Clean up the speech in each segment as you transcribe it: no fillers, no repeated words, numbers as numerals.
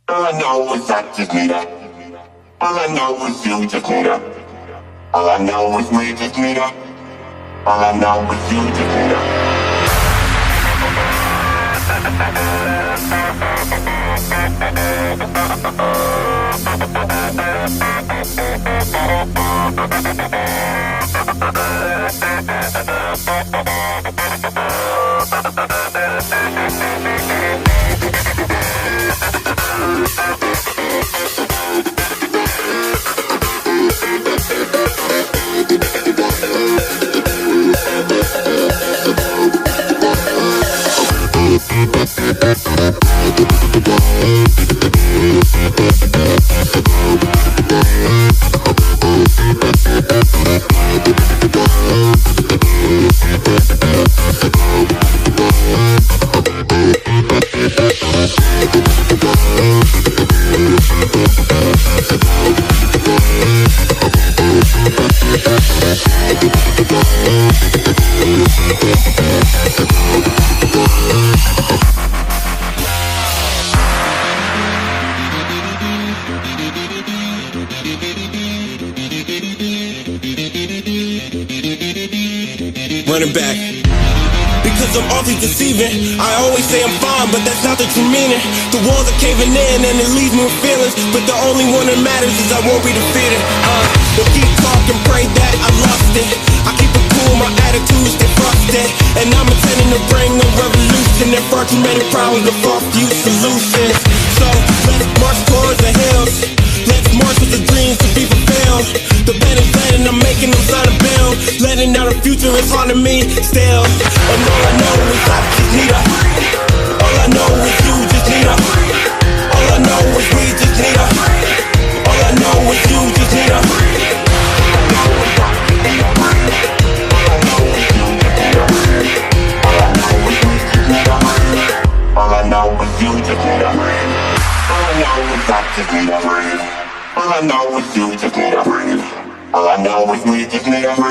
All I know is I just need her. All I know is you just need her. All I know is we just need her. All I know is you just need her. Running back. Because I'm awfully deceiving. I always say I'm fine, but that's not the true meaning. The walls are caving in and it leaves me with feelings, but the only one that matters is I won't be defeated. But keep talking, pray that I lost it. I keep it cool, my attitude stay frosted, and I'm intending to bring a revolution. There far too many problems to far few solutions. So let's march towards the hills. Let's march with the dreams to be fulfilled. The bed is bed and I'm making them sign a bill. Letting out a future is haunting me still. And all I know is I just need her. All I know is you just need her. All I know is we just need her. All I know is you just need her. All I know is you just need her. All I know is I just need her. All I know is you just need her. All I know is we just need her.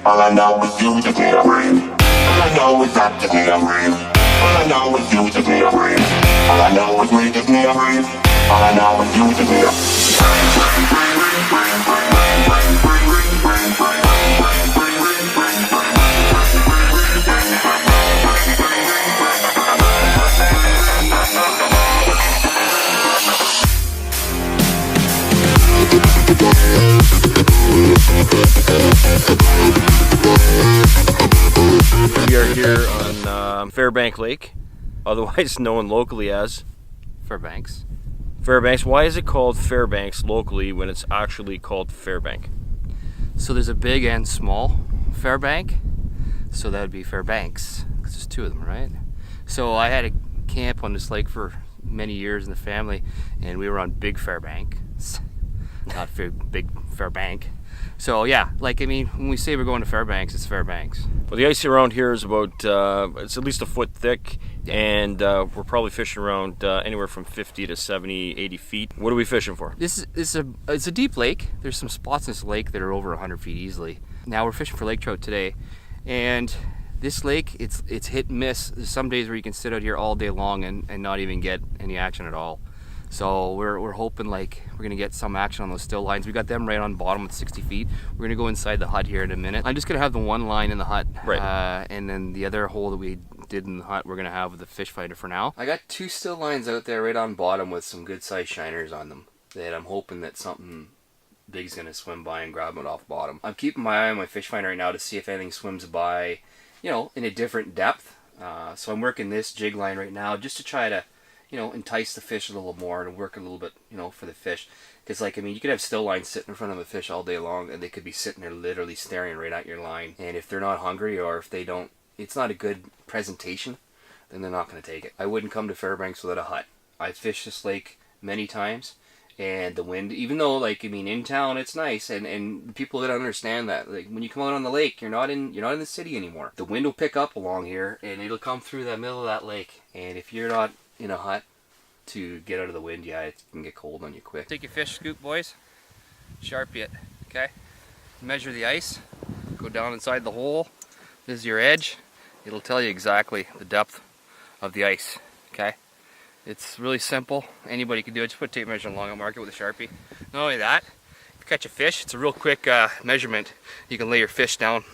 All I know is you just need her. All I know is I just need her. All I know is you just need her. All I know is we just need her. All I know is you just need her. We are here on Fairbank Lake, otherwise known locally as Fairbanks. Fairbanks. Why is it called Fairbanks locally when it's actually called Fairbank? So there's a big and small Fairbank, so that would be Fairbanks, because there's two of them, right? So I had a camp on this lake for many years in the family, and we were on Big Fairbank, not Big Fairbank. So yeah, like, I mean, when we say we're going to Fairbanks, it's Fairbanks. Well, the ice around here is about, it's at least a foot thick, and we're probably fishing around anywhere from 50 to 70, 80 feet. What are we fishing for? It's a deep lake. There's some spots in this lake that are over 100 feet easily. Now we're fishing for lake trout today, and this lake, it's hit and miss. There's some days where you can sit out here all day long and not even get any action at all. So we're hoping like we're gonna get some action on those still lines. We got them right on bottom at 60 feet. We're gonna go inside the hut here in a minute. I'm just gonna have the one line in the hut, right? And then the other hole that we did in the hut, we're gonna have with the fish finder for now. I got two still lines out there right on bottom with some good sized shiners on them that I'm hoping that something big's gonna swim by and grab it off bottom. I'm keeping my eye on my fish finder right now to see if anything swims by, you know, in a different depth. So I'm working this jig line right now just to try to, you know, entice the fish a little more and work a little bit, you know, for the fish. Because, like, I mean, you could have still lines sitting in front of a fish all day long and they could be sitting there literally staring right at your line. And if they're not hungry or if they don't, it's not a good presentation, then they're not going to take it. I wouldn't come to Fairbanks without a hut. I've fished this lake many times, and the wind, even though, like, I mean, in town it's nice, and people that understand that, like, when you come out on the lake, you're not in the city anymore. The wind will pick up along here and it'll come through that middle of that lake, and if you're not in a hut to get out of the wind, yeah, it can get cold on you quick. Take your fish scoop, boys. Sharpie it, okay? Measure the ice. Go down inside the hole. This is your edge. It'll tell you exactly the depth of the ice, okay? It's really simple. Anybody can do it. Just put a tape measure along it, mark it with a Sharpie. Not only that, if you catch a fish, it's a real quick measurement. You can lay your fish down,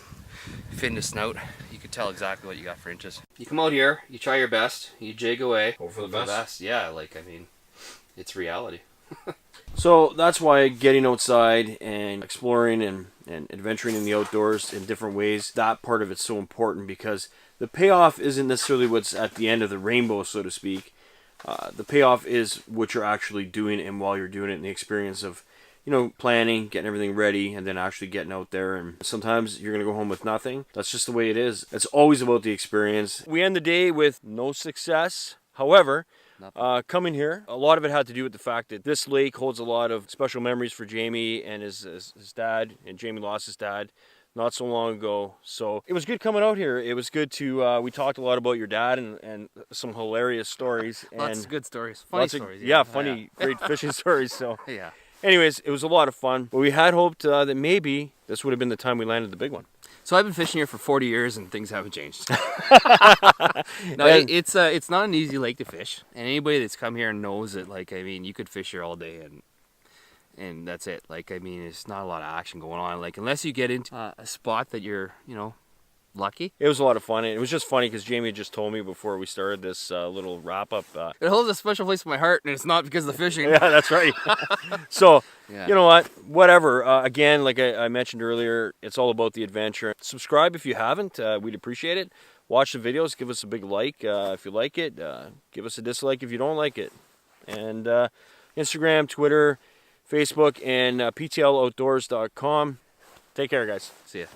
fit in the snout. You can tell exactly what you got for inches. You come out here, you try your best, you jig away. Hope for the best. Yeah, like, I mean, it's reality. So that's why getting outside and exploring and adventuring in the outdoors in different ways, that part of it's so important, because the payoff isn't necessarily what's at the end of the rainbow, so to speak. The payoff is what you're actually doing, and while you're doing it, and the experience of, planning, getting everything ready, and then actually getting out there. And sometimes you're going to go home with nothing. That's just the way it is. It's always about the experience. We end the day with no success. However, coming here, a lot of it had to do with the fact that this lake holds a lot of special memories for Jamie and his dad. And Jamie lost his dad not so long ago. So it was good coming out here. It was good to, we talked a lot about your dad and some hilarious stories. Lots of good stories. Funny stories. Yeah, funny, great fishing stories. So yeah. Anyways, it was a lot of fun. But we had hoped that maybe this would have been the time we landed the big one. So I've been fishing here for 40 years and things haven't changed. No, it's not an easy lake to fish. And anybody that's come here knows that, like, I mean, you could fish here all day and that's it. Like, I mean, it's not a lot of action going on. Like, unless you get into a spot that you're, lucky. It was a lot of fun. And it was just funny because Jamie just told me before we started this little wrap-up. It holds a special place in my heart, and it's not because of the fishing. Yeah, that's right. So, yeah. You know what? Whatever. Again, like I mentioned earlier, it's all about the adventure. Subscribe if you haven't. We'd appreciate it. Watch the videos. Give us a big like if you like it. Give us a dislike if you don't like it. And Instagram, Twitter, Facebook, and PTLOutdoors.com. Take care, guys. See ya.